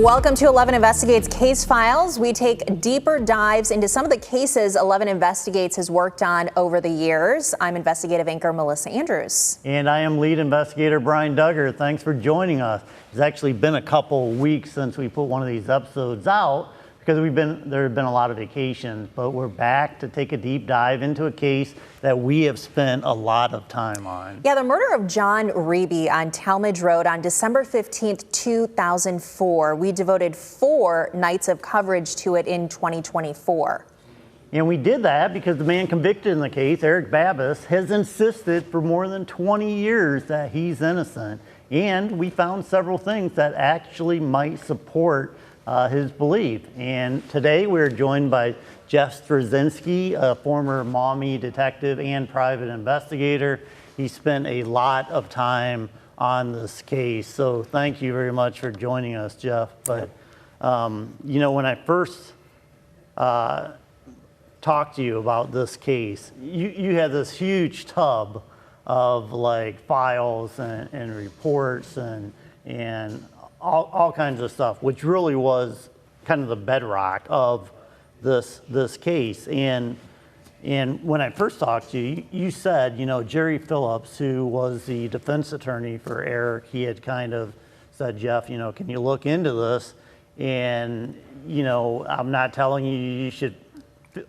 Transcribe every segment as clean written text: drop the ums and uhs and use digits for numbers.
Welcome to 11 Investigates Case Files. We take deeper dives into some of the cases 11 Investigates has worked on over the years. I'm investigative anchor Melissa Andrews. And I am lead investigator Brian Duggar. Thanks for joining us. It's actually been a couple weeks since we put one of these episodes out because there have been a lot of vacations, but we're back to take a deep dive into a case that we have spent a lot of time on. Yeah, the murder of John Riebe on Talmadge Road on December 15th, 2004. We devoted 4 nights of coverage to it in 2024. And we did that because the man convicted in the case, Eric Babos, has insisted for more than 20 years that he's innocent. And we found several things that actually might support his belief. And today we're joined by Jeff Straczynski, a former Maumee detective and private investigator. He spent a lot of time on this case, so thank you very much for joining us, Jeff. But you know, when I first talked to you about this case, you had this huge tub of like files and reports and all kinds of stuff, which really was kind of the bedrock of this case. And when I first talked to you, you said, you know, Jerry Phillips, who was the defense attorney for Eric, he had kind of said, Jeff, you know, can you look into this? And, you know, I'm not telling you should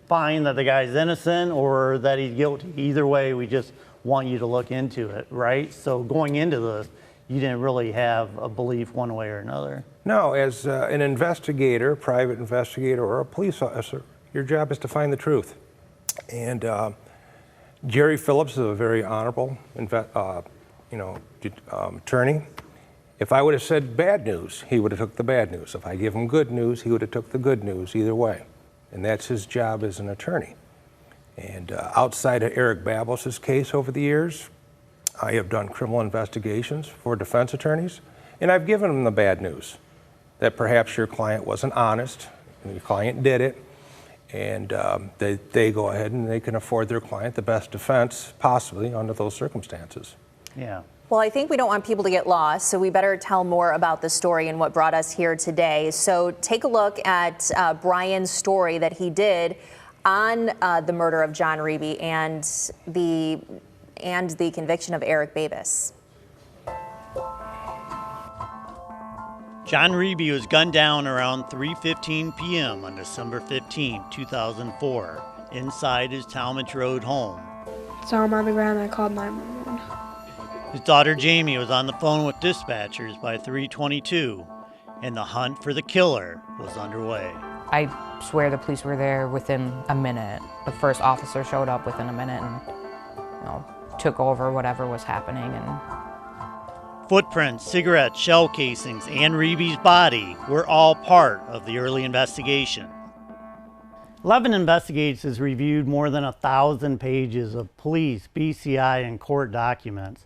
find that the guy's innocent or that he's guilty. Either way, we just want you to look into it, right? So going into this, you didn't really have a belief one way or another. No, as an investigator, private investigator, or a police officer, your job is to find the truth. And Jerry Phillips is a very honorable, attorney. If I would have said bad news, he would have took the bad news. If I give him good news, he would have took the good news either way. And that's his job as an attorney. And outside of Eric Babos' case over the years, I have done criminal investigations for defense attorneys, and I've given them the bad news, that perhaps your client wasn't honest, and your client did it, and they go ahead and they can afford their client the best defense possibly under those circumstances. Yeah. Well, I think we don't want people to get lost, so we better tell more about the story and what brought us here today. So take a look at Brian's story that he did on the murder of John Riebe and the conviction of Eric Babos. John Riebe was gunned down around 3:15 p.m. on December 15, 2004, inside his Talmadge Road home. Saw him on the ground, I called 911. His daughter Jamie was on the phone with dispatchers by 3:22, and the hunt for the killer was underway. I swear the police were there within a minute. The first officer showed up within a minute and, you know, took over whatever was happening. And footprints, cigarettes, shell casings, and Riebe's body were all part of the early investigation. 11 Investigates has reviewed more than 1,000 pages of police, BCI, and court documents,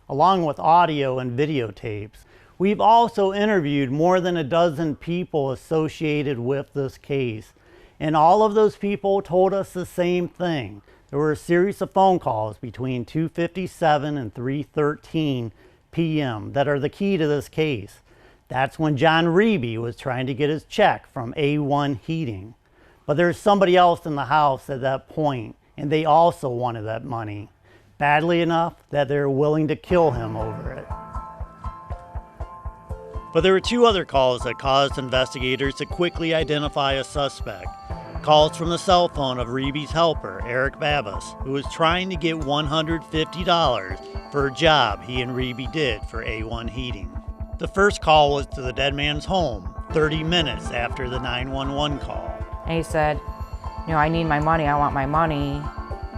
along with audio and videotapes. We've also interviewed more than a dozen people associated with this case, and all of those people told us the same thing. There were a series of phone calls between 2:57 and 3:13 p.m. that are the key to this case. That's when John Riebe was trying to get his check from A1 Heating. But there's somebody else in the house at that point, and they also wanted that money, badly enough that they were willing to kill him over it. But there were 2 other calls that caused investigators to quickly identify a suspect. Calls from the cell phone of Riebe's helper, Eric Babos, who was trying to get $150 for a job he and Riebe did for A1 Heating. The first call was to the dead man's home, 30 minutes after the 911 call. and he said, you know, I need my money, I want my money.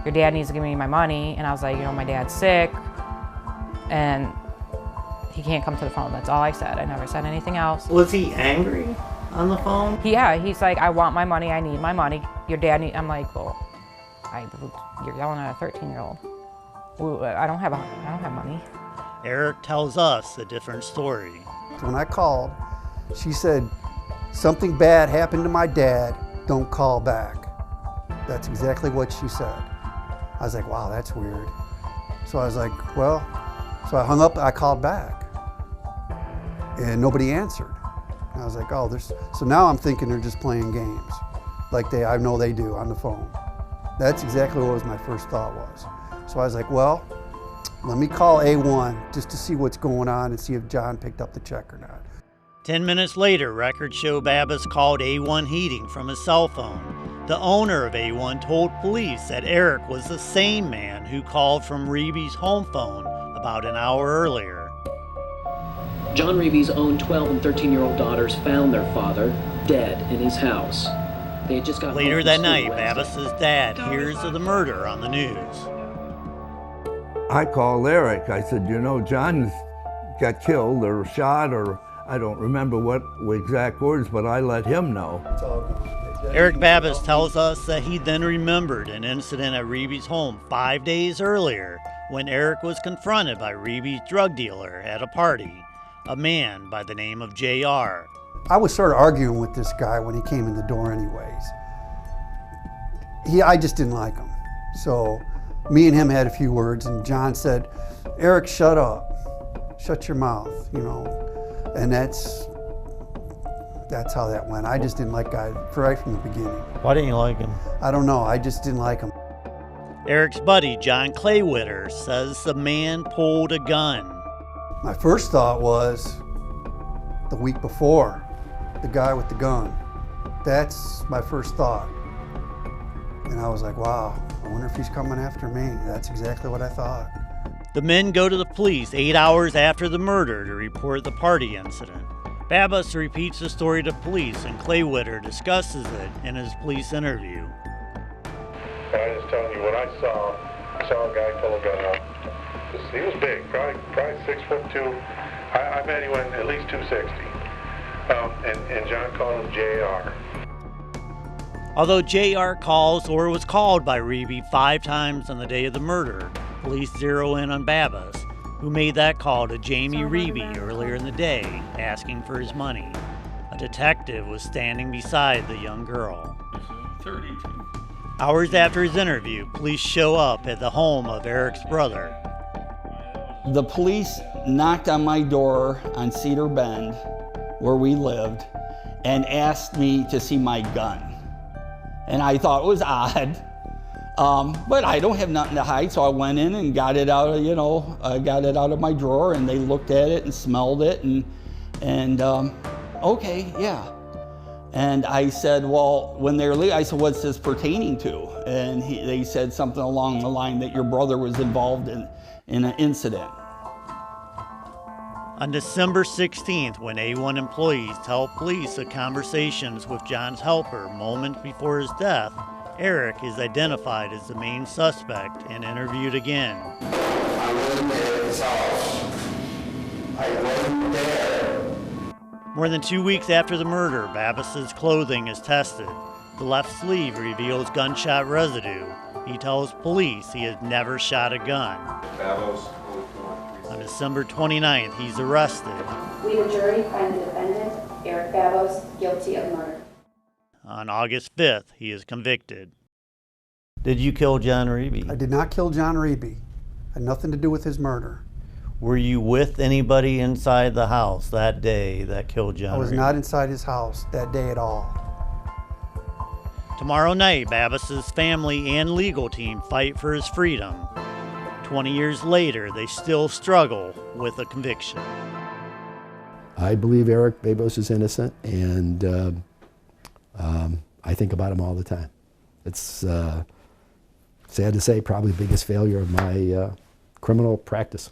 Your dad needs to give me my money. And I was like, you know, my dad's sick and he can't come to the phone. That's all I said. I never said anything else. Was he angry on the phone? Yeah, he's like, I want my money, I need my money. Your dad need, I'm like, well, you're yelling at a 13-year-old. I don't have money. Eric tells us a different story. When I called, she said, something bad happened to my dad, don't call back. That's exactly what she said. I was like, wow, that's weird. So I was like, well, so I hung up, I called back. And nobody answered. And I was like, oh, so now I'm thinking they're just playing games, like I know they do on the phone. That's exactly what my first thought was. So I was like, well, let me call A1 just to see what's going on and see if John picked up the check or not. 10 minutes later, records show Babos called A1 Heating from his cell phone. The owner of A1 told police that Eric was the same man who called from Riebe's home phone about an hour earlier. John Riebe's own 12 and 13-year-old daughters found their father dead in his house. They had just got Later that night, Babos' dad hears of the murder on the news. I called Eric. I said, you know, John got killed or shot, or I don't remember what exact words, but I let him know. Eric Babos tells us that he then remembered an incident at Riebe's home 5 days earlier when Eric was confronted by Riebe's drug dealer at a party, a man by the name of JR. I was sort of arguing with this guy when he came in the door anyways. I just didn't like him. So me and him had a few words, and John said, Eric, shut up. Shut your mouth, you know. And that's how that went. I just didn't like guy right from the beginning. Why didn't you like him? I don't know, I just didn't like him. Eric's buddy, John Claywitter, says the man pulled a gun. My first thought was the week before, the guy with the gun. That's my first thought. And I was like, wow, I wonder if he's coming after me. That's exactly what I thought. The men go to the police 8 hours after the murder to report the party incident. Babos repeats the story to police, and Claywitter discusses it in his police interview. I was telling you what I saw a guy pull a gun out. He was big, probably 6'2". I bet he went at least 260. And John called him JR. Although JR calls or was called by Riebe 5 times on the day of the murder, police zero in on Babos, who made that call to Jamie Riebe earlier in the day, asking for his money. A detective was standing beside the young girl. 32. Hours after his interview, police show up at the home of Eric's brother. The police knocked on my door on Cedar Bend, where we lived, and asked me to see my gun. And I thought it was odd. But I don't have nothing to hide, so I went in and got it out of, I got it out of my drawer, and they looked at it and smelled it, and okay, yeah. And I said, well, when they were leaving, I said, what's this pertaining to? And they said something along the line that your brother was involved in an incident. On December 16th, when A1 employees tell police of conversations with John's helper moments before his death, Eric is identified as the main suspect and interviewed again. I wasn't at his house. I wasn't there. More than 2 weeks after the murder, Babos' clothing is tested. The left sleeve reveals gunshot residue. He tells police he has never shot a gun. Babos. On December 29th, he's arrested. We, the jury, find the defendant, Eric Babos, guilty of murder. On August 5th, he is convicted. Did you kill John Riebe? I did not kill John Riebe. Had nothing to do with his murder. Were you with anybody inside the house that day that killed John Riebe? I was not inside his house that day at all. Tomorrow night, Babos' family and legal team fight for his freedom. 20 years later, they still struggle with a conviction. I believe Eric Babos is innocent, and I think about him all the time. It's sad to say, probably the biggest failure of my criminal practice.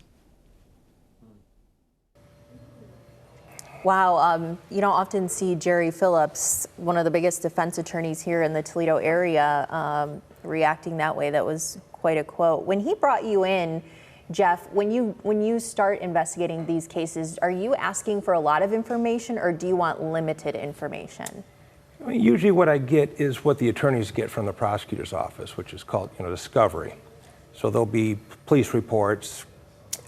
Wow, you don't often see Jerry Phillips, one of the biggest defense attorneys here in the Toledo area, reacting that way. That was quite a quote. When he brought you in, Jeff, when you start investigating these cases, are you asking for a lot of information, or do you want limited information? Usually what I get is what the attorneys get from the prosecutor's office, which is called, discovery. So there'll be police reports,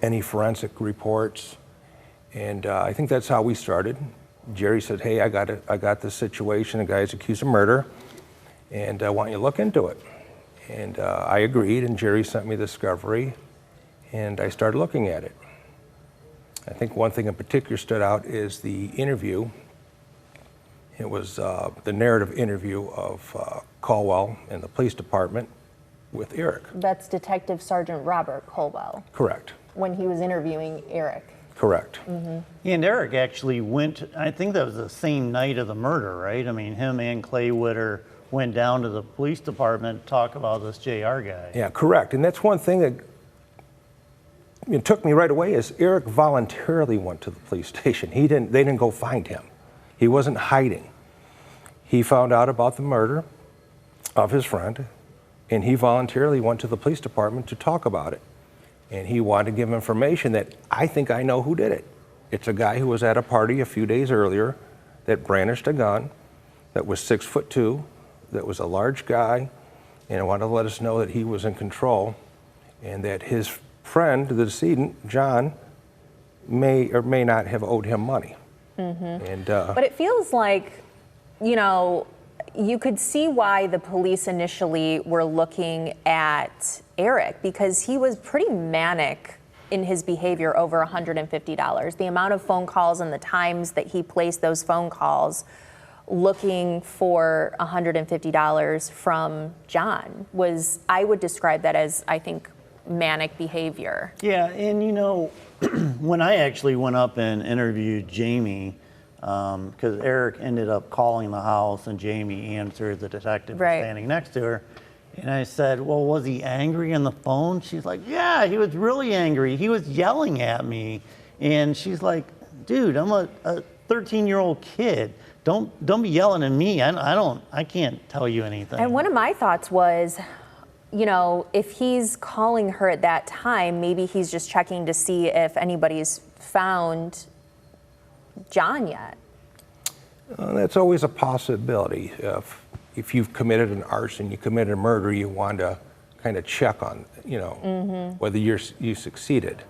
any forensic reports, and I think that's how we started. Jerry said, hey, I got this situation, a guy's accused of murder, and I want you to look into it. And I agreed, and Jerry sent me the discovery, and I started looking at it. I think one thing in particular stood out is the interview It was the narrative interview of Caldwell in the police department with Eric. That's Detective Sergeant Robert Caldwell. Correct. When he was interviewing Eric. Correct. And Eric actually went, I think that was the same night of the murder, right? I mean, him and Clay Witter went down to the police department to talk about this JR guy. Yeah, correct. And that's one thing that it took me right away is Eric voluntarily went to the police station. They didn't go find him. He wasn't hiding. He found out about the murder of his friend, and he voluntarily went to the police department to talk about it. And he wanted to give information that I think I know who did it. It's a guy who was at a party a few days earlier that brandished a gun, that was 6'2", that was a large guy, and wanted to let us know that he was in control, and that his friend, the decedent, John, may or may not have owed him money. And, but it feels like, you know, you could see why the police initially were looking at Eric, because he was pretty manic in his behavior over $150. The amount of phone calls and the times that he placed those phone calls looking for $150 from John was, I would describe that as, I think, manic behavior. Yeah, and you know, when I actually went up and interviewed Jamie, because Eric ended up calling the house and Jamie answered, the detective was standing next to her. And I said, well, was he angry on the phone? She's like, yeah, he was really angry. He was yelling at me. And she's like, dude, I'm a 13-year-old kid. Don't be yelling at me. I can't tell you anything. And one of my thoughts was, you know, if he's calling her at that time, maybe he's just checking to see if anybody's found John yet. That's always a possibility. If you've committed an arson, you committed a murder, you want to kind of check on, you know, whether you succeeded.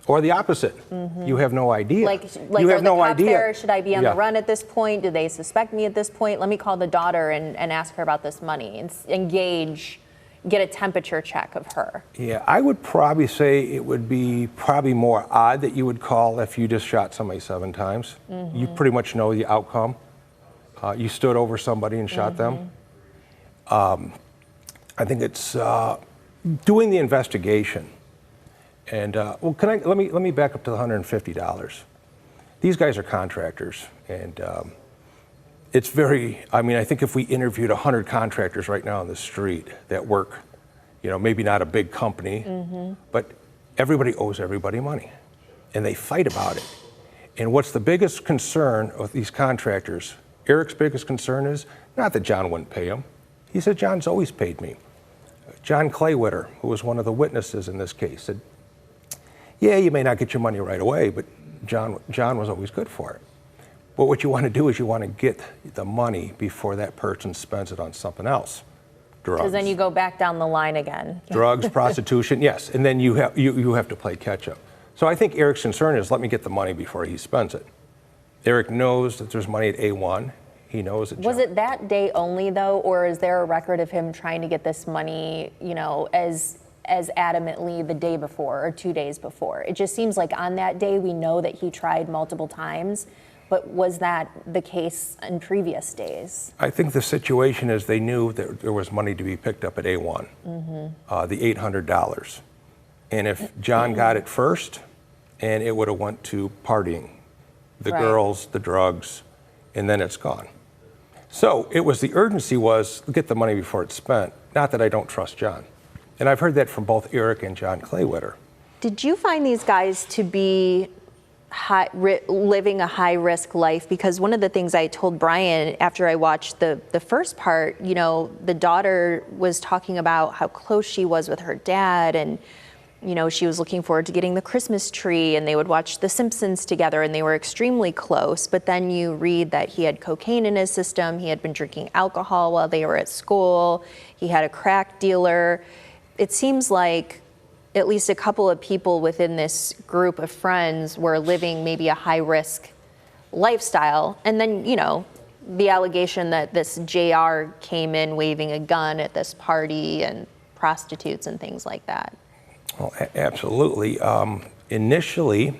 Or the opposite. You have no idea. Like you have are no the cops idea. There? Should I be on the run at this point? Do they suspect me at this point? Let me call the daughter and ask her about this money and engage, get a temperature check of her. Yeah, I would probably say it would be probably more odd that you would call if you just shot somebody 7 times. You pretty much know the outcome. You stood over somebody and shot them. I think it's doing the investigation. And well, let me back up to the $150. These guys are contractors, and it's very. I mean, I think if we interviewed 100 contractors right now on the street that work, you know, maybe not a big company, but everybody owes everybody money, and they fight about it. And what's the biggest concern of these contractors? Eric's biggest concern is not that John wouldn't pay him. He said, John's always paid me. John Claywitter, who was one of the witnesses in this case, said, yeah, you may not get your money right away, but John was always good for it. But what you want to do is you want to get the money before that person spends it on something else. Drugs. Because then you go back down the line again. Drugs, prostitution, yes, and then you have to play catch up. So I think Eric's concern is let me get the money before he spends it. Eric knows that there's money at A1. He knows that. Was it that day only though, or is there a record of him trying to get this money, you know, as adamantly the day before or 2 days before? It just seems like on that day we know that he tried multiple times, but was that the case in previous days? I think the situation is they knew that there was money to be picked up at A1, the $800. And if John got it first, and it would have went to partying, the girls, the drugs, and then it's gone. So the urgency was get the money before it's spent, not that I don't trust John. And I've heard that from both Eric and John Claywitter. Did you find these guys to be living a high-risk life? Because one of the things I told Brian after I watched the first part, you know, the daughter was talking about how close she was with her dad, and you know, she was looking forward to getting the Christmas tree, and they would watch The Simpsons together, and they were extremely close. But then you read that he had cocaine in his system, he had been drinking alcohol while they were at school, he had a crack dealer. It seems like at least a couple of people within this group of friends were living maybe a high-risk lifestyle. And then, you know, the allegation that this JR came in waving a gun at this party and prostitutes and things like that. Well, absolutely. Initially,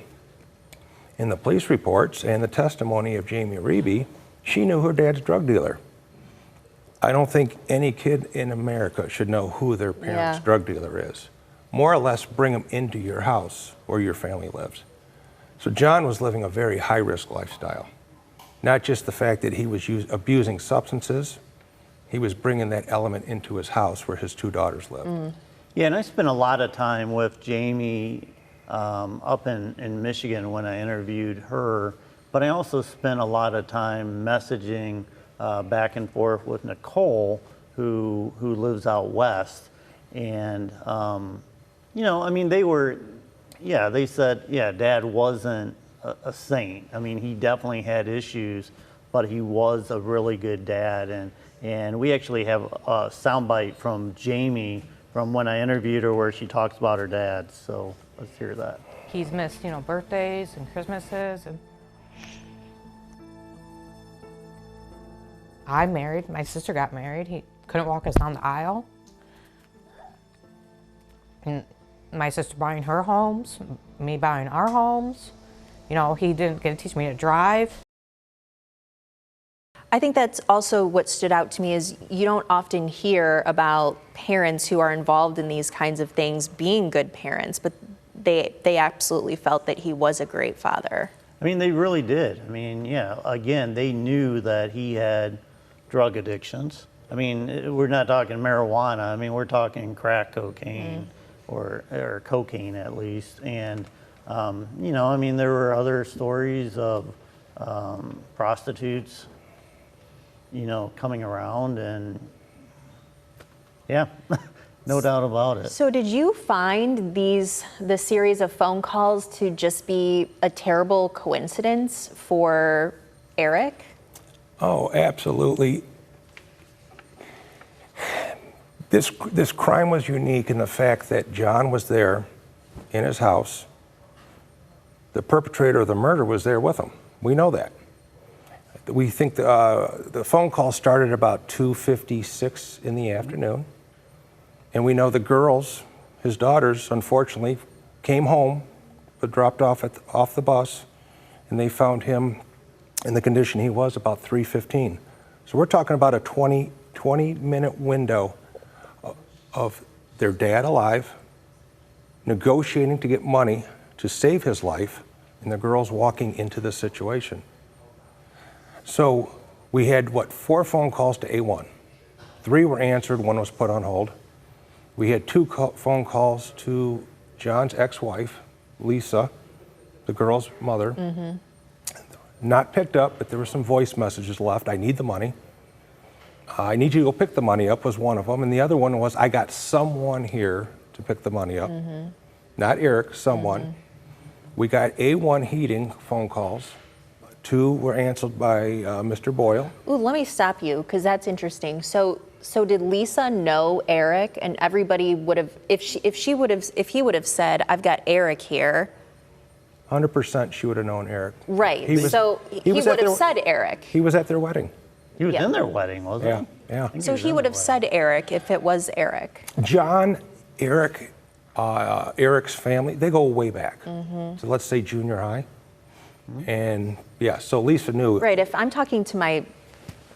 in the police reports and the testimony of Jamie Riebe, She knew her dad's drug dealer. I don't think any kid in America should know who their parents' drug dealer is. More or less bring them into your house where your family lives. So John was living a very high-risk lifestyle. Not just the fact that he was abusing substances, he was bringing that element into his house where his two daughters lived. Yeah, and I spent a lot of time with Jamie up in Michigan when I interviewed her, but I also spent a lot of time messaging back and forth with Nicole, who lives out west. And, you know, I mean, they said, yeah, Dad wasn't a saint. I mean, he definitely had issues, but he was a really good dad. And we actually have a soundbite from Jamie from when I interviewed her where she talks about her dad. So let's hear that. He's missed, you know, birthdays and Christmases. And I'm married. My sister got married. He couldn't walk us down the aisle. And my sister buying her homes, me buying our homes. You know, he didn't get to teach me to drive. I think that's also what stood out to me is you don't often hear about parents who are involved in these kinds of things being good parents, but they absolutely felt that he was a great father. I mean, they really did. I mean, yeah, again, they knew that he had drug addictions. I mean, we're not talking marijuana. I mean, we're talking crack cocaine or cocaine at least. And, you know, I mean, there were other stories of prostitutes, you know, coming around, and yeah, no doubt about it. So did you find the series of phone calls to just be a terrible coincidence for Eric? Oh, absolutely. This crime was unique in the fact that John was there in his house. The perpetrator of the murder was there with him. We know that. We think the phone call started about 2:56 in the afternoon. And we know the girls, his daughters, unfortunately, came home, but dropped off off the bus, and they found him in the condition he was about 3:15. So we're talking about a 20-minute window of their dad alive, negotiating to get money to save his life, and the girls walking into the situation. So we had, 4 phone calls to A1. 3 were answered, 1 was put on hold. We had 2 phone calls to John's ex-wife, Lisa, the girl's mother. Not picked up, but there were some voice messages left. I need the money. I need you to go pick the money up was one of them. And the other one was, I got someone here to pick the money up. Not Eric, someone. We got A1 heating phone calls. 2 were answered by Mr. Boyle. Ooh, let me stop you, because that's interesting. So did Lisa know Eric, and everybody would have, if he would have said, I've got Eric here. 100% she would have known Eric. Right, he would have said Eric. He was at their wedding. He was in their wedding, wasn't he? Yeah. So he would have said Eric if it was Eric. John, Eric, Eric's family, they go way back. So let's say junior high. And yeah, so Lisa knew. Right, if I'm talking to my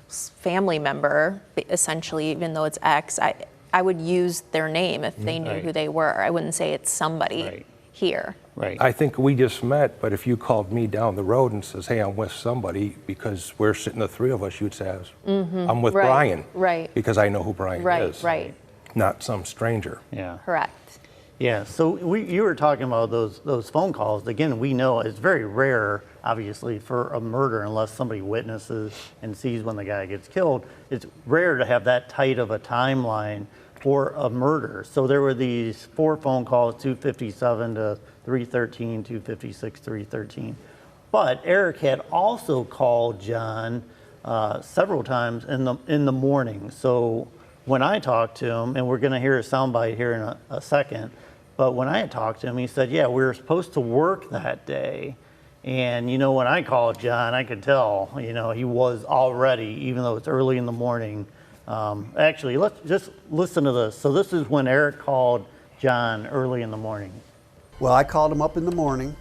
family member, essentially, even though it's ex, I would use their name if they knew who they were. I wouldn't say it's somebody here. Right. I think we just met, but if you called me down the road and says, hey, I'm with somebody, because we're sitting the 3 of us, you'd say, I'm with Brian. Right. Because I know who Brian is. Right. Not some stranger. Yeah. Correct. Yeah, so you were talking about those phone calls. Again, we know it's very rare, obviously, for a murder unless somebody witnesses and sees when the guy gets killed. It's rare to have that tight of a timeline for a murder. So there were these 4 phone calls, 2:57 to 3:13, 2:56, 3:13. But Eric had also called John several times in the morning. So when I talked to him, and we're going to hear a soundbite here in a second, but when I had talked to him, he said, yeah, we were supposed to work that day. And, you know, when I called John, I could tell, you know, he was already, even though it's early in the morning. Actually, let's just listen to this. So this is when Eric called John early in the morning. Well, I called him up in the morning.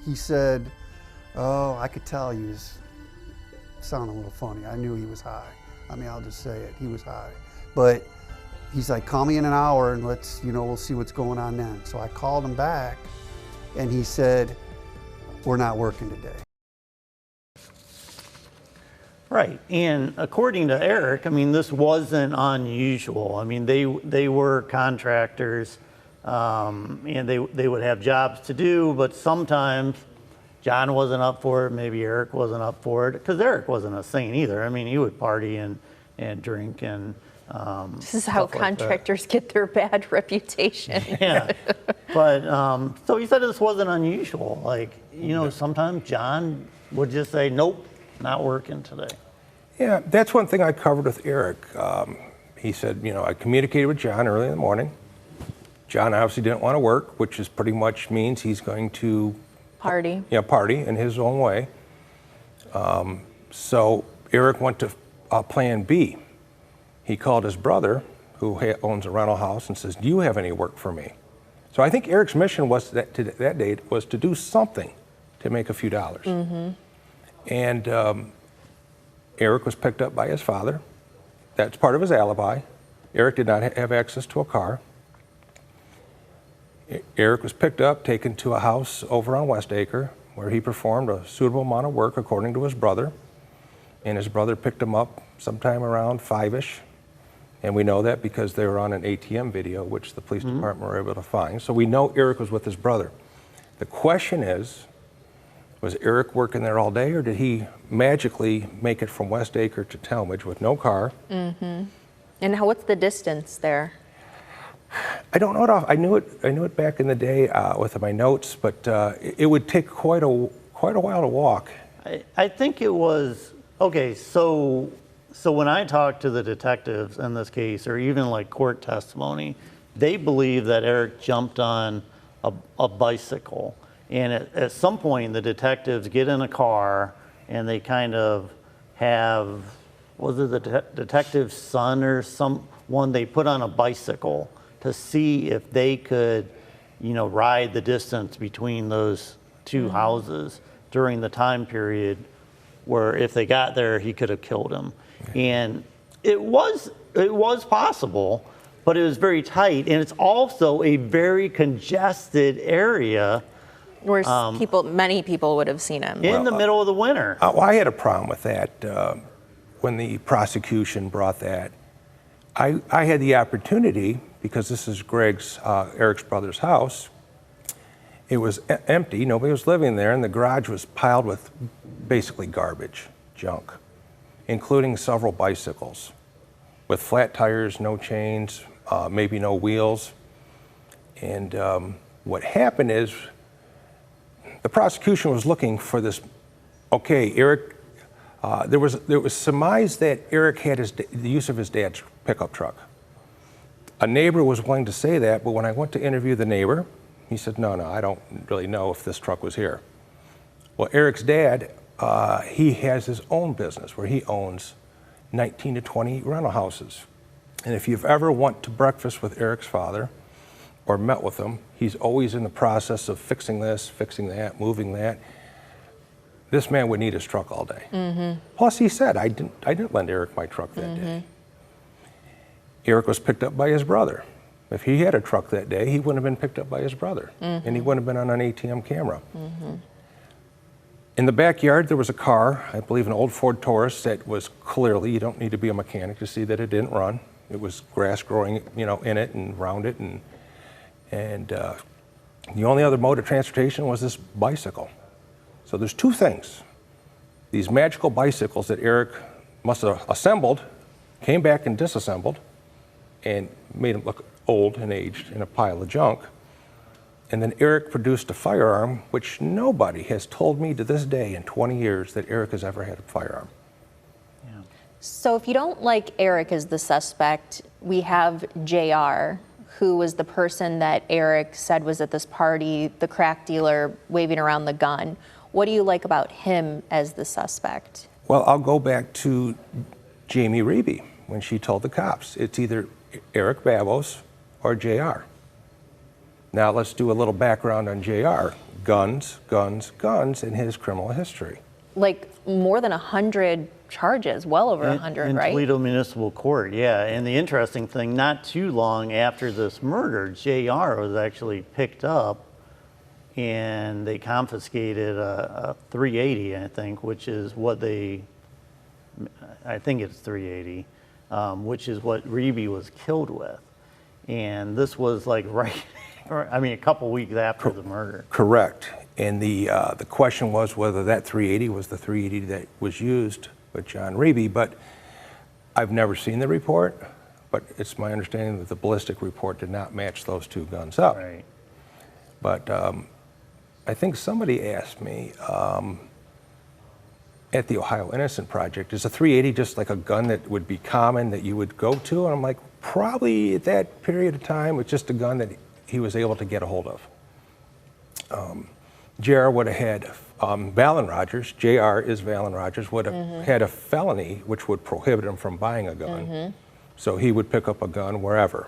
He said, oh, I could tell sounding a little funny. I knew he was high. I mean, I'll just say it, he was high. But he's like, call me in an hour and let's, we'll see what's going on then. So I called him back and he said, we're not working today. Right, and according to Eric, I mean, this wasn't unusual. I mean, they were contractors, and they would have jobs to do, but sometimes John wasn't up for it, maybe Eric wasn't up for it, because Eric wasn't a saint either. I mean, he would party and drink and this is how contractors get their bad reputation. Yeah, but so he said this wasn't unusual. Like, sometimes John would just say, nope, not working today. Yeah, that's one thing I covered with Eric. He said, I communicated with John early in the morning. John obviously didn't want to work, which is pretty much means he's going to party. Yeah, party in his own way. So Eric went to plan B. He called his brother, who owns a rental house, and says, do you have any work for me? So I think Eric's mission was that date was to do something to make a few dollars. Mm-hmm. And Eric was picked up by his father. That's part of his alibi. Eric did not have access to a car. Eric was picked up, taken to a house over on West Acre, where he performed a suitable amount of work according to his brother. And his brother picked him up sometime around 5-ish. And we know that because they were on an ATM video, which the police department were able to find. So we know Eric was with his brother. The question is, was Eric working there all day, or did he magically make it from West Acre to Talmadge with no car? Mm-hmm. And what's the distance there? I don't know it off. I knew it back in the day with my notes, but it would take quite a while to walk. I think it was okay. So when I talked to the detectives in this case, or even like court testimony, they believe that Eric jumped on a bicycle. And at some point, the detectives get in a car and they kind of have, was it the detective's son or someone they put on a bicycle to see if they could, ride the distance between those two houses during the time period where if they got there, he could have killed him. And it was possible, but it was very tight. And it's also a very congested area. Where many people would have seen him. In the middle of the winter. I had a problem with that when the prosecution brought that. I had the opportunity, because this is Eric's brother's house. It was empty, nobody was living there, and the garage was piled with basically garbage, junk, including several bicycles with flat tires, no chains, maybe no wheels. And what happened is, the prosecution was looking for this. Okay, Eric. There was surmise that Eric had the use of his dad's pickup truck. A neighbor was willing to say that, but when I went to interview the neighbor, he said, "No, I don't really know if this truck was here." Well, Eric's dad, he has his own business where he owns 19 to 20 rental houses, and if you've ever went to breakfast with Eric's father, or met with him, he's always in the process of fixing this, fixing that, moving that. This man would need his truck all day. Mm-hmm. Plus, he said, I didn't lend Eric my truck that day. Eric was picked up by his brother. If he had a truck that day, he wouldn't have been picked up by his brother, and he wouldn't have been on an ATM camera. In the backyard, there was a car, I believe an old Ford Taurus, that was clearly, you don't need to be a mechanic to see that it didn't run. It was grass growing, in it and around it, and the only other mode of transportation was this bicycle. So there's two things. These magical bicycles that Eric must have assembled, came back and disassembled, and made him look old and aged in a pile of junk. And then Eric produced a firearm, which nobody has told me to this day in 20 years that Eric has ever had a firearm. Yeah. So if you don't like Eric as the suspect, we have JR, who was the person that Eric said was at this party, the crack dealer waving around the gun. What do you like about him as the suspect? Well, I'll go back to John Riebe when she told the cops. It's either Eric Babos or JR. Now let's do a little background on JR. Guns, guns, guns in his criminal history. like more than 100 charges, well over 100, right? In Toledo Municipal Court, yeah. And the interesting thing, not too long after this murder, JR was actually picked up and they confiscated a 380, I think, which is what I think it's 380, which is what Riebe was killed with. And this was like a couple weeks after the murder. Correct. And the question was whether that 380 was the 380 that was used with John Riebe, but I've never seen the report, but it's my understanding that the ballistic report did not match those two guns up. Right. But I think somebody asked me at the Ohio Innocent Project, is a 380 just like a gun that would be common that you would go to? And I'm like, probably at that period of time, it's just a gun that he was able to get a hold of. JR would have had Valen Rogers, JR is Valen Rogers, would have had a felony which would prohibit him from buying a gun. So he would pick up a gun wherever.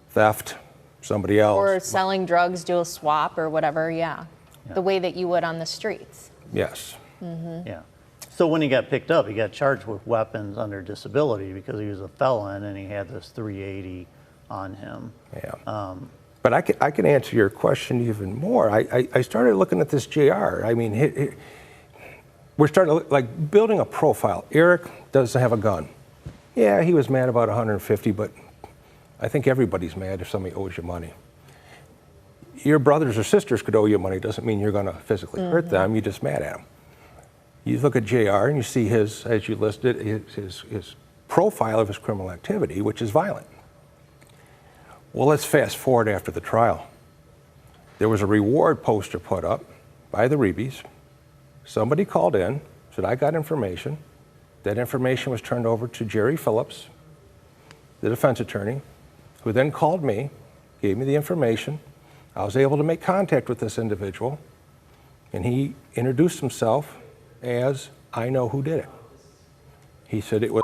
Theft, somebody else. Or selling drugs, do a swap or whatever, yeah. The way that you would on the streets. Yes. Yeah. So when he got picked up, he got charged with weapons under disability because he was a felon and he had this 380 on him. Yeah. But I can answer your question even more. I started looking at this JR. I mean, we're starting to like building a profile. Eric doesn't have a gun. Yeah, he was mad about 150, but I think everybody's mad if somebody owes you money. Your brothers or sisters could owe you money. Doesn't mean you're going to physically hurt them. You're just mad at them. You look at JR and you see his, as you listed, his profile of his criminal activity, which is violent. Well, let's fast forward after the trial. There was a reward poster put up by the Riebes. Somebody called in, said, I got information. That information was turned over to Jerry Phillips, the defense attorney, who then called me, gave me the information. I was able to make contact with this individual, and he introduced himself as, I know who did it. He said it was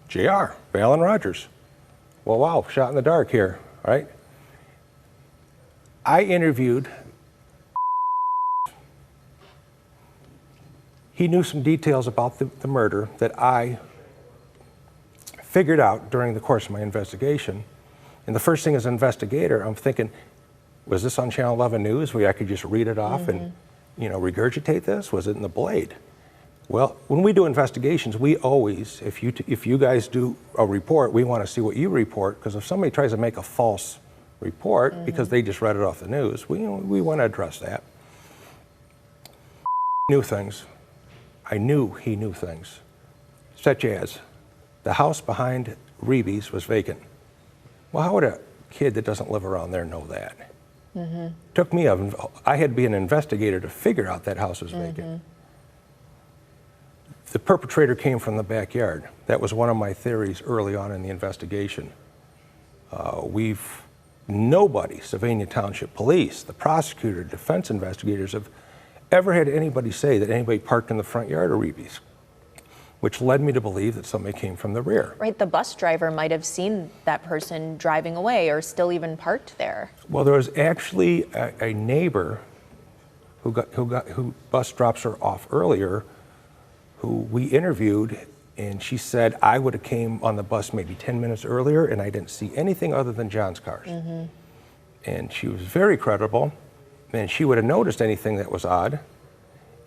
JR, Valen Rogers. Well, wow, shot in the dark here, right? I interviewed. He knew some details about the murder that I figured out during the course of my investigation. And the first thing as an investigator, I'm thinking, was this on Channel 11 News where I could just read it off and, regurgitate this? Was it in the Blade? Well, when we do investigations, we always, if you guys do a report, we want to see what you report, because if somebody tries to make a false report because they just read it off the news, we want to address that. Knew things. I knew he knew things, such as the house behind Riebe's was vacant. Well, how would a kid that doesn't live around there know that? Took me, I had to be an investigator to figure out that house was vacant. The perpetrator came from the backyard. That was one of my theories early on in the investigation. Nobody, Sylvania Township Police, the prosecutor, defense investigators have ever had anybody say that anybody parked in the front yard of Riebe's, which led me to believe that somebody came from the rear. Right, the bus driver might have seen that person driving away or still even parked there. Well, there was actually a neighbor who bus drops her off earlier, who we interviewed, and she said, I would have came on the bus maybe 10 minutes earlier and I didn't see anything other than John's cars. And she was very credible, and she would have noticed anything that was odd.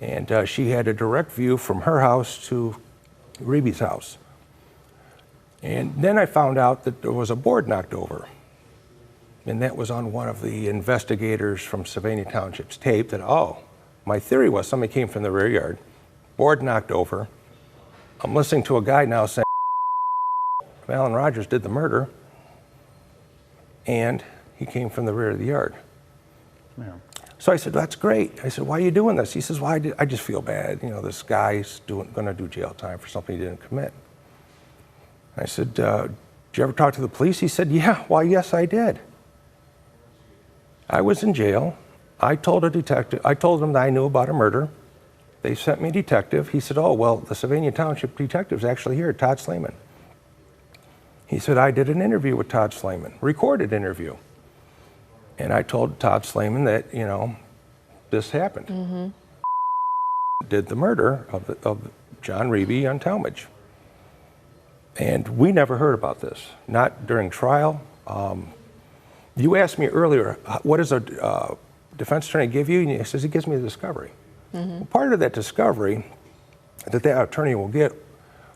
And she had a direct view from her house to Riebe's house. And then I found out that there was a board knocked over. And that was on one of the investigators from Sylvania Township's tape that, my theory was somebody came from the rear yard, board knocked over. I'm listening to a guy now saying Valen Rogers did the murder, and he came from the rear of the yard. Yeah. So I said, that's great. I said, why are you doing this? He says, well, I just feel bad. This guy's going to do jail time for something he didn't commit. I said, did you ever talk to the police? He said, yeah, why, yes, I did. I was in jail. I told them that I knew about a murder. They sent me a detective. He said, oh, well, the Sylvania Township detective's actually here, Todd Slayman. He said, I did an interview with Todd Slayman, recorded interview. And I told Todd Slayman that, this happened. did the murder of John Riebe on Talmadge. And we never heard about this, not during trial. You asked me earlier, what does a defense attorney give you? And he says, he gives me the discovery. Well, part of that discovery that attorney will get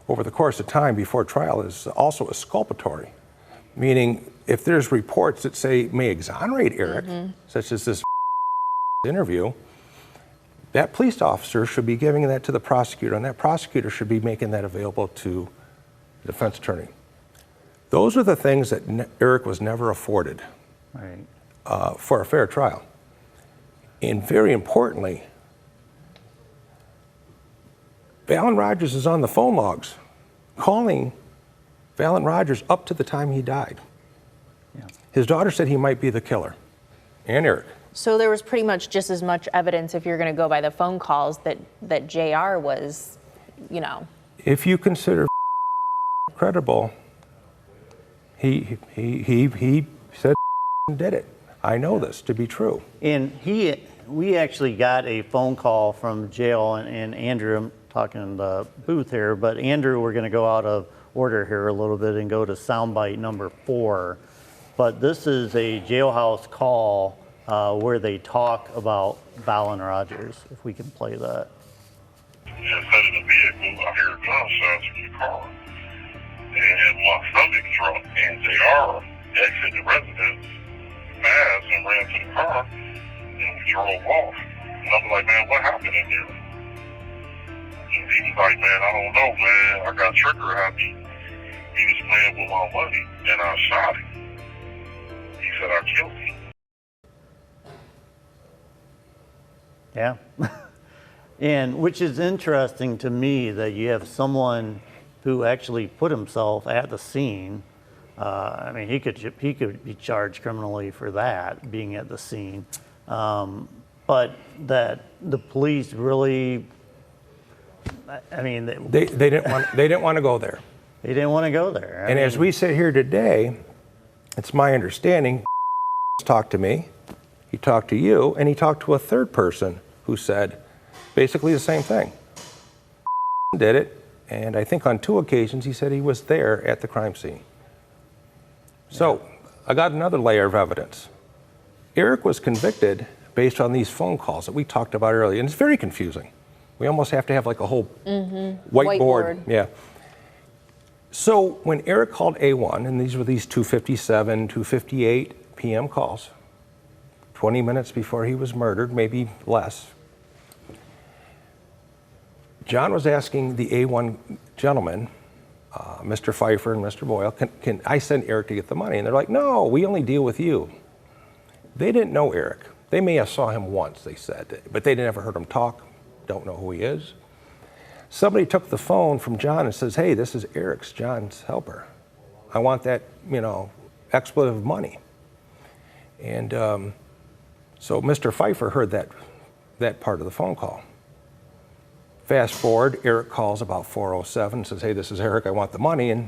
over the course of time before trial is also exculpatory, meaning if there's reports that say may exonerate Eric, such as this interview, that police officer should be giving that to the prosecutor, and that prosecutor should be making that available to the defense attorney. Those are the things that Eric was never afforded for a fair trial. And very importantly, Valen Rogers is on the phone logs calling Valen Rogers up to the time he died. His daughter said he might be the killer, and Eric. So there was pretty much just as much evidence, if you're going to go by the phone calls, that JR was, you know. If you consider credible, he said did it. I know this to be true. And we actually got a phone call from jail, and Andrew, I'm talking in the booth here, but Andrew, we're going to go out of order here a little bit and go to soundbite number 4. But this is a jailhouse call where they talk about Valen Rogers, if we can play that. Inside of the vehicle, I hear gunshots from the car. And my stomach dropped, and JR exited the residence fast and ran to the car, and we drove off. And I was like, man, what happened in there? And he was like, man, I don't know, man. I got trigger happy. He was playing with my money, and I shot him. He said I killed him. Yeah. And which is interesting to me that you have someone who actually put himself at the scene. I mean, he could be charged criminally for that, being at the scene. But that the police really, I mean, they didn't want to go there. They didn't want to go there. And as we sit here today, it's my understanding talked to me, he talked to you, and he talked to a third person who said basically the same thing. Did it, and I think on 2 occasions he said he was there at the crime scene. So I got another layer of evidence. Eric was convicted based on these phone calls that we talked about earlier, and it's very confusing. We almost have to have like a whole whiteboard. Yeah. So when Eric called A1, and these were these 2:57, 2:58 p.m. calls, 20 minutes before he was murdered, maybe less, John was asking the A1 gentleman, Mr. Pfeiffer and Mr. Boyle, can I send Eric to get the money? And they're like, no, we only deal with you. They didn't know Eric. They may have saw him once, they said, but they never heard him talk, don't know who he is. Somebody took the phone from John and says, hey, this is Eric's, John's helper. I want that, expletive money. And so Mr. Pfeiffer heard that part of the phone call. Fast forward, Eric calls about 4:07 and says, hey, this is Eric, I want the money. And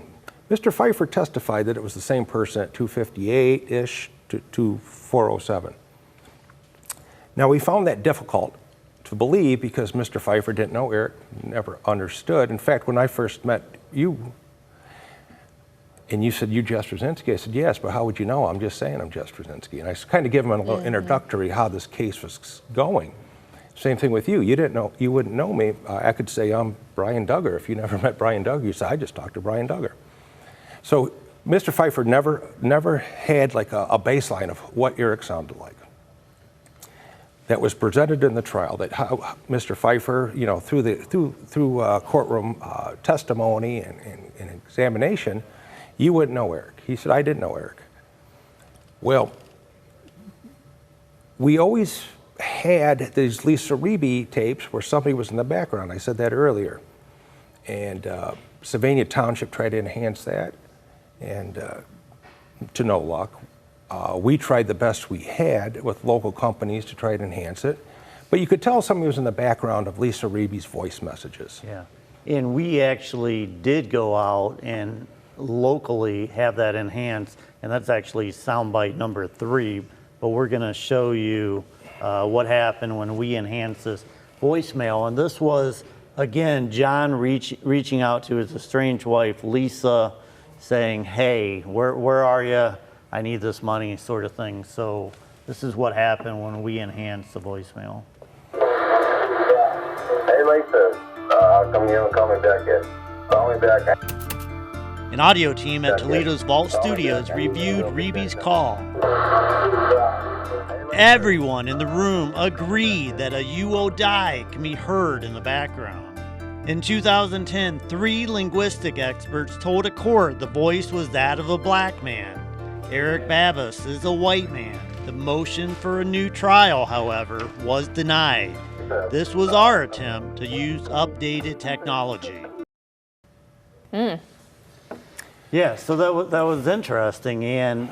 Mr. Pfeiffer testified that it was the same person at 2:58-ish to 4:07. Now, we found that difficult to believe because Mr. Pfeiffer didn't know Eric, never understood. In fact, when I first met you, and you said, you Jess Brzezinski, I said, yes, but how would you know? I'm just saying I'm Jess Brzezinski. And I kind of give him a little introductory how this case was going. Same thing with you. You didn't know, you wouldn't know me. I could say I'm Brian Duggar. If you never met Brian Duggar, you say, I just talked to Brian Duggar. So Mr. Pfeiffer never had like a baseline of what Eric sounded like. That was presented in the trial, that how Mr. Pfeiffer, through courtroom testimony and examination, you wouldn't know Eric. He said, I didn't know Eric. Well, we always had these Lisa Riebe tapes where somebody was in the background. I said that earlier. And Sylvania Township tried to enhance that, and to no luck. We tried the best we had with local companies to try to enhance it. But you could tell somebody was in the background of Lisa Riebe's voice messages. Yeah. And we actually did go out and locally have that enhanced, and that's actually soundbite number 3. But we're going to show you what happened when we enhanced this voicemail, and this was, again, John reaching out to his estranged wife, Lisa, saying, hey, where are you? I need this money, sort of thing. So this is what happened when we enhanced the voicemail. Hey, Lisa, how come you haven't called me back yet? Call me back. An audio team at Toledo's Vault Studios reviewed Riebe's call. Everyone in the room agreed that a "you die" can be heard in the background. In 2010, 3 linguistic experts told a court the voice was that of a black man. Eric Babos is a white man. The motion for a new trial, however, was denied. This was our attempt to use updated technology. Yeah, so that was interesting, and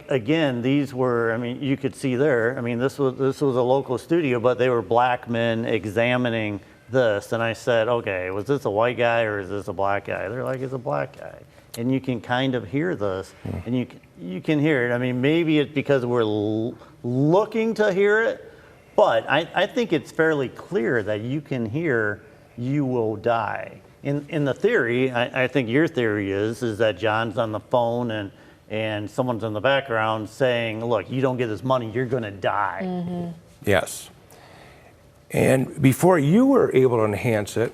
again, these were, I mean, you could see there, I mean, this was a local studio, but they were black men examining this, and I said, okay, was this a white guy or is this a black guy? They're like, it's a black guy, and you can kind of hear this, and you can hear it. I mean, maybe it's because we're looking to hear it, but I think it's fairly clear that you can hear "you will die." In the theory, I think your theory is that John's on the phone and someone's in the background saying, look, you don't get this money, you're going to die. Mm-hmm. Yes. And before you were able to enhance it,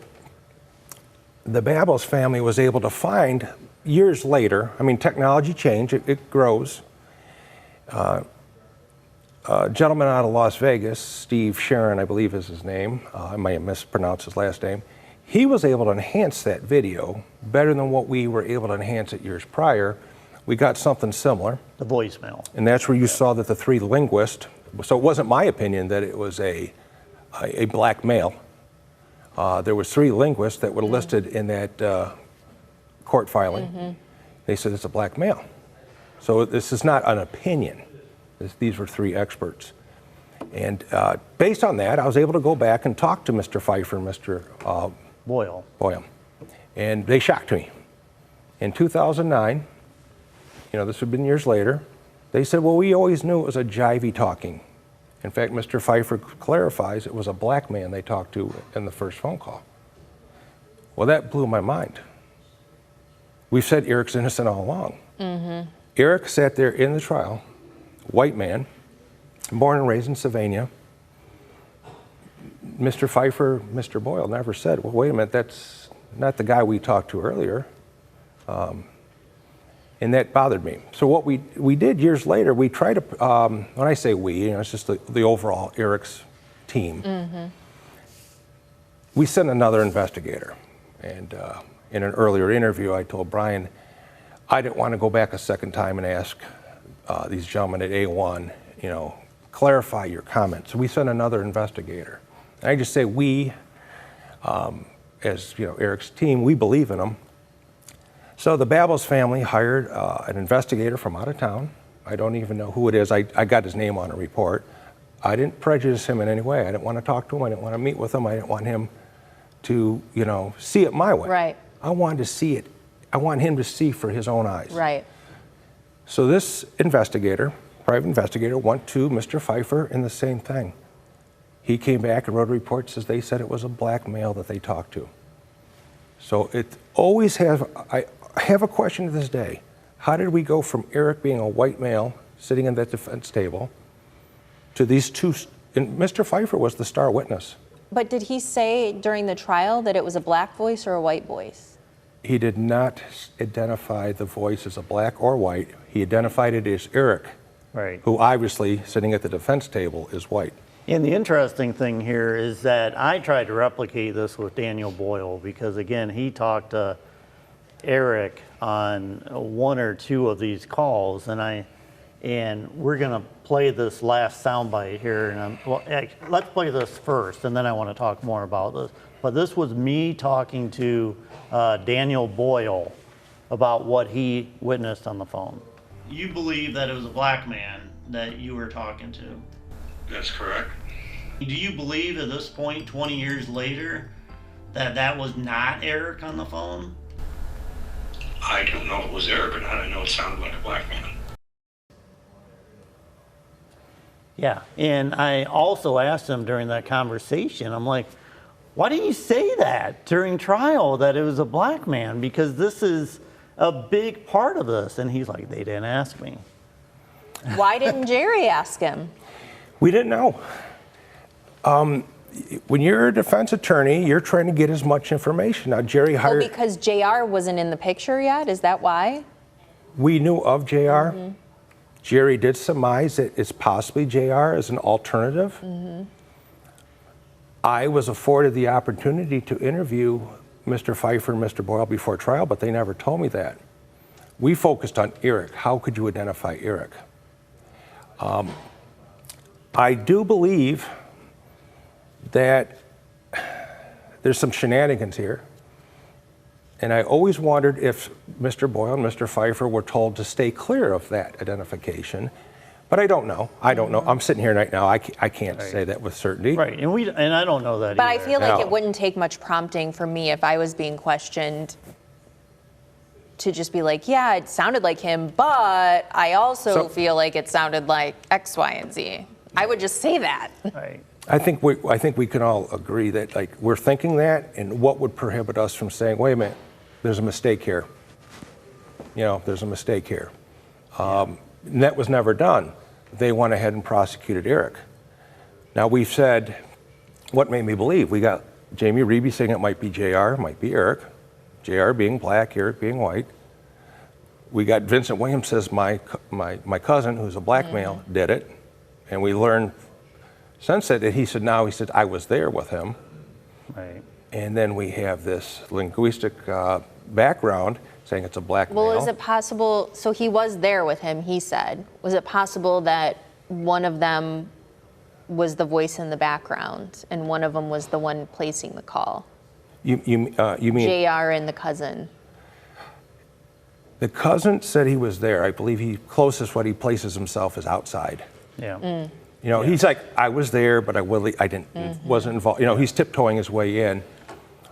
the Babos family was able to find, years later, I mean, technology changed, it grows. A gentleman out of Las Vegas, Steve Sharon, I believe is his name. I might have mispronounced his last name. He was able to enhance that video better than what we were able to enhance it years prior. We got something similar. The voicemail. And that's where you saw that the 3 linguists, so it wasn't my opinion that it was a black male. There was 3 linguists that were listed in that court filing. They said it's a black male. So this is not an opinion. These were 3 experts. And based on that, I was able to go back and talk to Mr. Pfeiffer and Mr. Boyle. And they shocked me. In 2009, you know, this had been years later, they said, well, we always knew it was a jivey talking. In fact, Mr. Pfeiffer clarifies it was a black man they talked to in the first phone call. Well, that blew my mind. We've said Eric's innocent all along. Eric sat there in the trial, white man, born and raised in Sylvania. Mr. Pfeiffer, Mr. Boyle never said, well, wait a minute, that's not the guy we talked to earlier. And that bothered me. So what we did years later, we tried to, when I say we, you know, it's just the overall Eric's team. We sent another investigator. And in an earlier interview, I told Brian, I didn't want to go back a second time and ask these gentlemen at A1, you know, clarify your comments. So we sent another investigator. And I just say we, as you know, Eric's team, we believe in him. So the Babos family hired an investigator from out of town. I don't even know who it is. I got his name on a report. I didn't prejudice him in any way. I didn't want to talk to him. I didn't want to meet with him. I didn't want him to, you know, see it my way. Right. I wanted to see it. I want him to see for his own eyes. Right. So this investigator, private investigator, went to Mr. Pfeiffer and the same thing. He came back and wrote a report, says they said it was a black male that they talked to. So it always I have a question to this day. How did we go from Eric being a white male sitting in that defense table to these 2, and Mr. Pfeiffer was the star witness. But did he say during the trial that it was a black voice or a white voice? He did not identify the voice as a black or white. He identified it as Eric, right, who obviously, sitting at the defense table, is white. And the interesting thing here is that I tried to replicate this with Daniel Boyle because, again, he talked to Eric on 1 or 2 of these calls, and we're going to play this last soundbite here. And let's play this first, and then I want to talk more about this. But this was me talking to Daniel Boyle about what he witnessed on the phone. You believe that it was a black man that you were talking to? That's correct. Do you believe at this point, 20 years later, that that was not Eric on the phone? I don't know if it was Eric or not. I know it sounded like a black man. Yeah, and I also asked him during that conversation, I'm like, why didn't you say that during trial, that it was a black man? Because this is a big part of this. And he's like, they didn't ask me. Why didn't Jerry ask him? We didn't know. When you're a defense attorney, you're trying to get as much information. Now, Jerry hired... Oh, because JR wasn't in the picture yet? Is that why? We knew of JR. Jerry did surmise that it's possibly JR as an alternative. I was afforded the opportunity to interview Mr. Pfeiffer and Mr. Boyle before trial, but they never told me that. We focused on Eric. How could you identify Eric? I do believe that there's some shenanigans here. And I always wondered if Mr. Boyle and Mr. Pfeiffer were told to stay clear of that identification. But I don't know. I don't know. I'm sitting here right now. I can't say that with certainty. Right, and I don't know that But either. I feel like it wouldn't take much prompting for me if I was being questioned to just be like, yeah, it sounded like him, but I also feel like it sounded like X, Y, and Z. I would just say that. Right. I think we can all agree that, like, we're thinking that, and what would prohibit us from saying, wait a minute, there's a mistake here. You know, there's a mistake here. And that was never done. They went ahead and prosecuted Eric. Now, we've said, what made me believe? We got Jamie Riebe saying it might be JR, might be Eric. JR being black, Eric being white. We got Vincent Williams says my cousin, who's a black male, did it. And we learned since that he said I was there with him. Right. And then we have this linguistic background saying it's a black male. Well, is it possible, so he was there with him, he said. Was it possible that one of them was the voice in the background and one of them was the one placing the call? You mean? JR and the cousin. The cousin said he was there. I believe closest what he places himself is outside. Yeah. You know, he's like, I was there, but I wasn't involved. You know, he's tiptoeing his way in.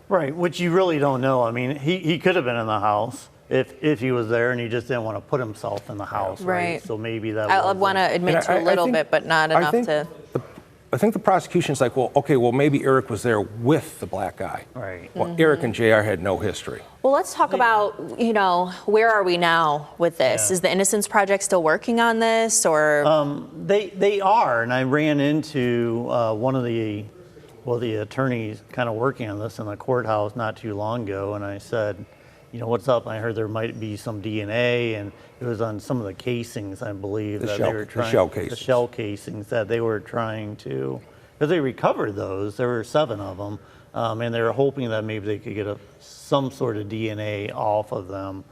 Right, which you really don't know. I mean, he could have been in the house if he was there, and he just didn't want to put himself in the house. Right. So maybe that. I want to admit to a little bit, but not enough to. I think the prosecution's like, well, okay, well, maybe Eric was there with the black guy. Right. Well, Eric and JR had no history. Well, let's talk about, you know, where are we now with this? Yeah. Is the Innocence Project still working on this, or? They are, and I ran into one of the attorneys kind of working on this in the courthouse not too long ago, and I said, you know, what's up? I heard there might be some DNA, and it was on some of the casings, I believe, The shell casings that they were trying to, because they recovered those. There were 7 of them, and they were hoping that maybe they could get some sort of DNA off of them.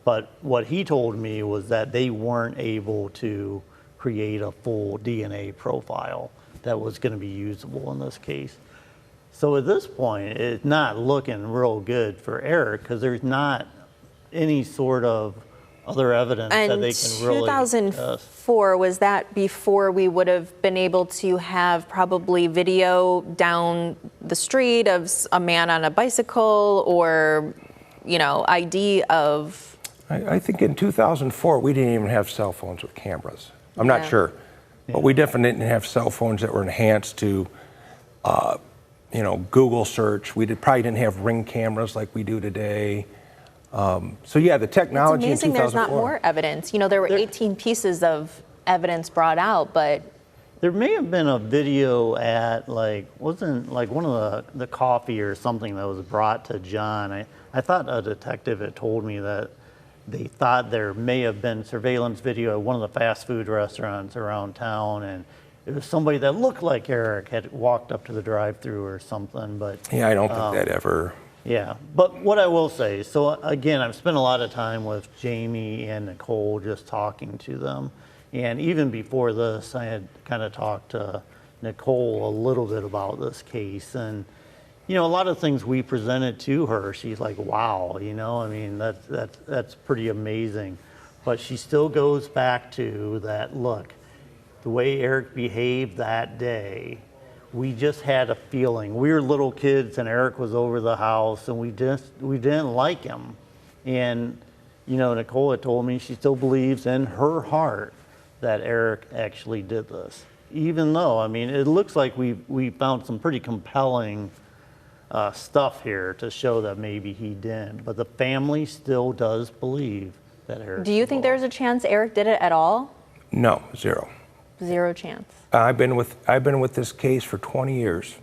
But what he told me was that they weren't able to create a full DNA profile that was going to be usable in this case. So at this point, it's not looking real good for Eric because there's not any sort of other evidence that they can really. 2004, was that before we would have been able to have probably video down the street of a man on a bicycle or, you know, ID of? I think in 2004, we didn't even have cell phones with cameras. I'm not sure. But we definitely didn't have cell phones that were enhanced to, you know, Google search. We probably didn't have Ring cameras like we do today. So yeah, the technology in 2004. It's amazing there's not more evidence. You know, there were 18 pieces of evidence brought out, but. There may have been a video at wasn't like one of the coffee or something that was brought to John. I thought a detective had told me that they thought there may have been surveillance video at one of the fast food restaurants around town, and it was somebody that looked like Eric had walked up to the drive-through or something. But yeah, I don't think that ever. Yeah, but what I will say, so again, I've spent a lot of time with Jamie and Nicole just talking to them, and even before this, I had kind of talked to Nicole a little bit about this case, and you know, a lot of things we presented to her, she's like, wow, you know, I mean, that's pretty amazing. But she still goes back to that, look, the way Eric behaved that day, we just had a feeling. We were little kids and Eric was over the house and we didn't like him. And, you know, Nicole had told me she still believes in her heart that Eric actually did this. even though, I mean, it looks like we found some pretty compelling stuff here to show that maybe he didn't, but the family still does believe that Eric. Do you think there's a chance Eric did it at all? No, zero. Zero chance. I've been with this case for 20 years.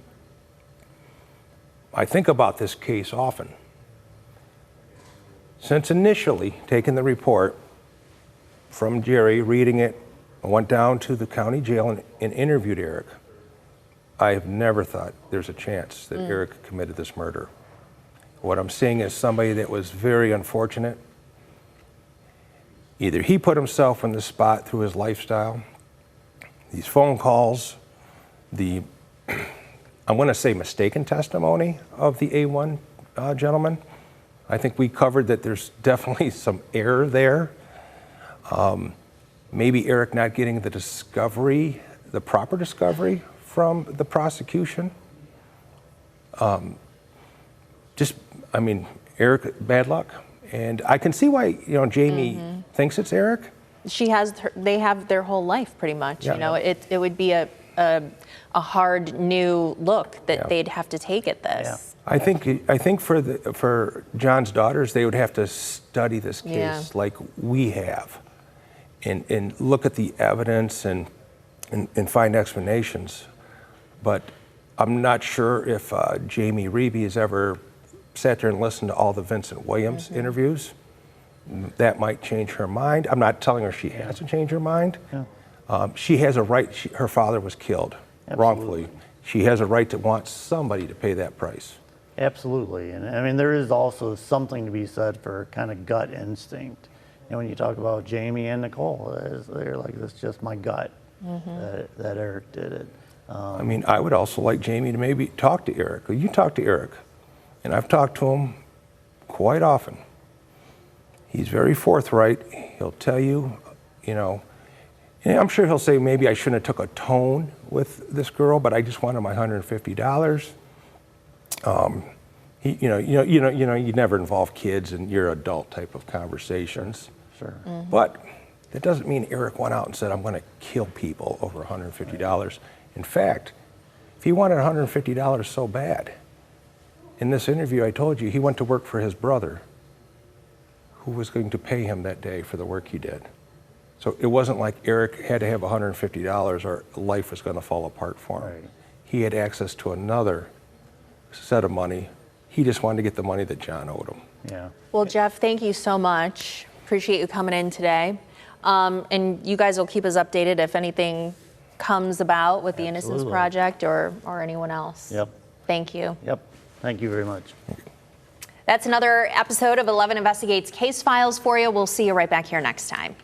I think about this case often. Since initially taking the report from Jerry, reading it, I went down to the county jail and interviewed Eric. I have never thought there's a chance that Eric committed this murder. What I'm seeing is somebody that was very unfortunate. Either he put himself on the spot through his lifestyle, these phone calls, the, I'm going to say mistaken testimony of the A1 gentleman. I think we covered that there's definitely some error there. Maybe Eric not getting the discovery, the proper discovery from the prosecution. I mean, Eric, bad luck. And I can see why, Jamie thinks it's Eric. They have their whole life pretty much, Yeah. It would be a hard new look that they'd have to take at this. Yeah. I think for John's daughters, they would have to study this case like we have, and look at the evidence and find explanations. But I'm not sure if Jamie Riebe has ever sat there and listened to all the Vincent Williams interviews. That might change her mind. I'm not telling her she has to change her mind. Yeah. She has a right. Her father was killed wrongfully. She has a right to want somebody to pay that price. Absolutely, and I mean there is also something to be said for kind of gut instinct. And when you talk about Jamie and Nicole, they're like, "This is just my gut that Eric did it." I mean, I would also like Jamie to maybe talk to Eric. You talk to Eric, and I've talked to him quite often. He's very forthright. He'll tell you, and I'm sure he'll say maybe I shouldn't have took a tone with this girl, but I just wanted my $150. You never involve kids in your adult type of conversations. Sure. But that doesn't mean Eric went out and said, I'm going to kill people over $150. In fact, if he wanted $150 so bad, in this interview I told you he went to work for his brother, who was going to pay him that day for the work he did. So it wasn't like Eric had to have $150 or life was going to fall apart for him. Right. He had access to another set of money. He just wanted to get the money that John owed him. Yeah. Well, Jeff, thank you so much. Appreciate you coming in today. And you guys will keep us updated if anything comes about with the Innocence Project or anyone else. Yep. Thank you. Yep. Thank you very much. That's another episode of 11 Investigates Case Files for you. We'll see you right back here next time.